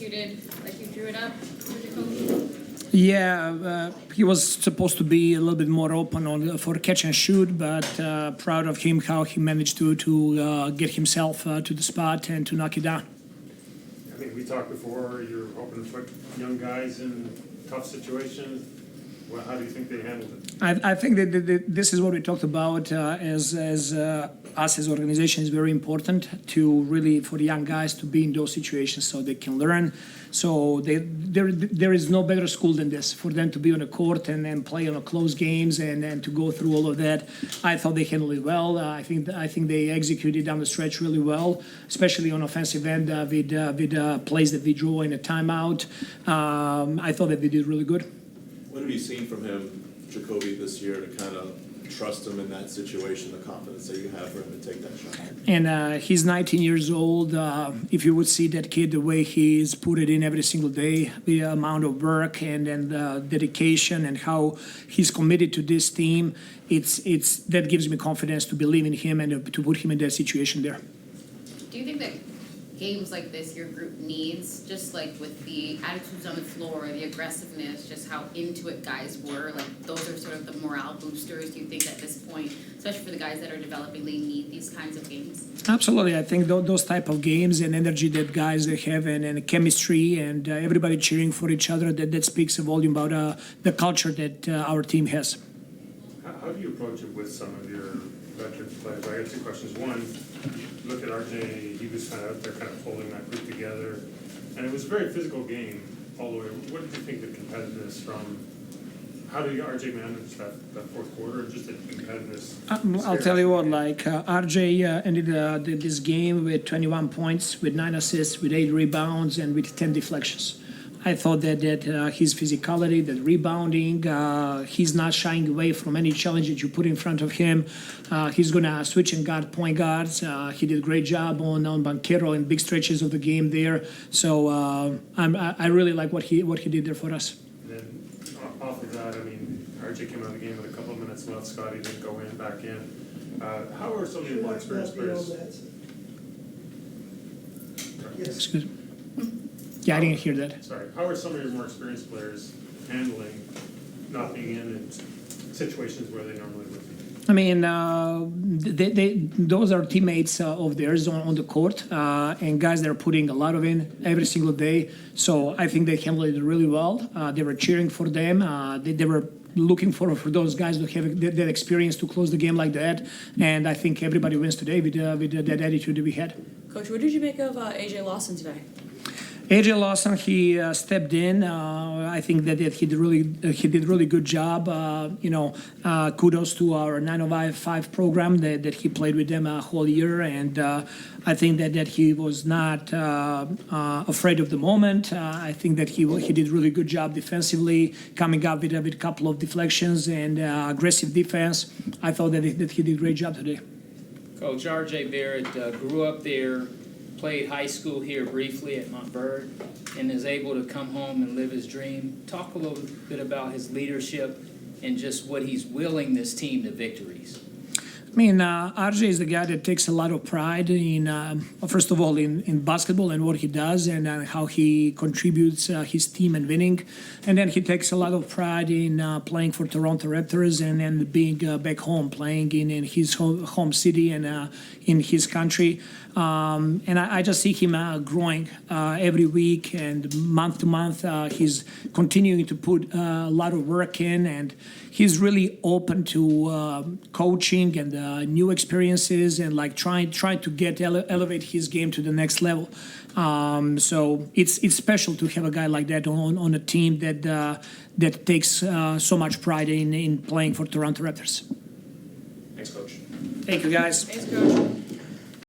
executed like you drew it up, Coach? Yeah, he was supposed to be a little bit more open for catch and shoot, but proud of him how he managed to get himself to the spot and to knock it down. I mean, we talked before, you're hoping to put young guys in tough situations. Well, how do you think they handled it? I think that this is what we talked about as us as organization is very important to really for the young guys to be in those situations so they can learn. So there is no better school than this for them to be on a court and play on a close games and to go through all of that. I thought they handled it well. I think they executed down the stretch really well, especially on offensive end with plays that we drew in a timeout. I thought that they did really good. What have you seen from him, Jacoby, this year to kind of trust him in that situation, the confidence that you have for him to take that shot? And he's 19 years old. If you would see that kid, the way he's put it in every single day, the amount of work and dedication and how he's committed to this team, it's that gives me confidence to believe in him and to put him in that situation there. Do you think that games like this your group needs, just like with the attitudes on the floor, the aggressiveness, just how into it guys were, like those are sort of the morale boosters? Do you think at this point, especially for the guys that are developing, they need these kinds of games? Absolutely. I think those type of games and energy that guys they have and chemistry and everybody cheering for each other, that speaks a volume about the culture that our team has. How do you approach it with some of your veteran players? I got two questions. One, look at RJ, he was kind of out there kind of holding that group together. And it was a very physical game all the way. What did you think the competitiveness from, how did RJ manage that fourth quarter, just the competitiveness? I'll tell you what, like RJ ended this game with 21 points, with 9 assists, with 8 rebounds, and with 10 deflections. I thought that his physicality, that rebounding, he's not shying away from any challenge that you put in front of him. He's going to switch and guard point guards. He did a great job on Banchero in big stretches of the game there. So I really like what he did there for us. And then off of that, I mean, RJ came out of the game with a couple of minutes left. Scotty didn't go in, back in. How are some of your more experienced players? Excuse me. Yeah, I didn't hear that. Sorry. How are some of your more experienced players handling not being in situations where they normally would be? I mean, those are teammates of theirs on the court, and guys that are putting a lot of in every single day. So I think they handled it really well. They were cheering for them. They were looking for those guys to have that experience to close the game like that. And I think everybody wins today with that attitude that we had. Coach, what did you make of AJ Lawson today? AJ Lawson, he stepped in. I think that he did really good job. Kudos to our 905 program that he played with them a whole year, and I think that he was not afraid of the moment. I think that he did really good job defensively, coming up with a couple of deflections and aggressive defense. I thought that he did a great job today. Coach, RJ Barrett grew up there, played high school here briefly at Montverde, and is able to come home and live his dream. Talk a little bit about his leadership and just what he's willing this team to victories. I mean, RJ is the guy that takes a lot of pride in, first of all, in basketball and what he does and how he contributes his team and winning. And then he takes a lot of pride in playing for Toronto Raptors and being back home, playing in his home city and in his country. And I just see him growing every week and month to month. He's continuing to put a lot of work in, and he's really open to coaching and new experiences and like trying to elevate his game to the next level. So it's special to have a guy like that on a team that takes so much pride in playing for Toronto Raptors. Thanks, Coach. Thank you, guys. Thanks, Coach.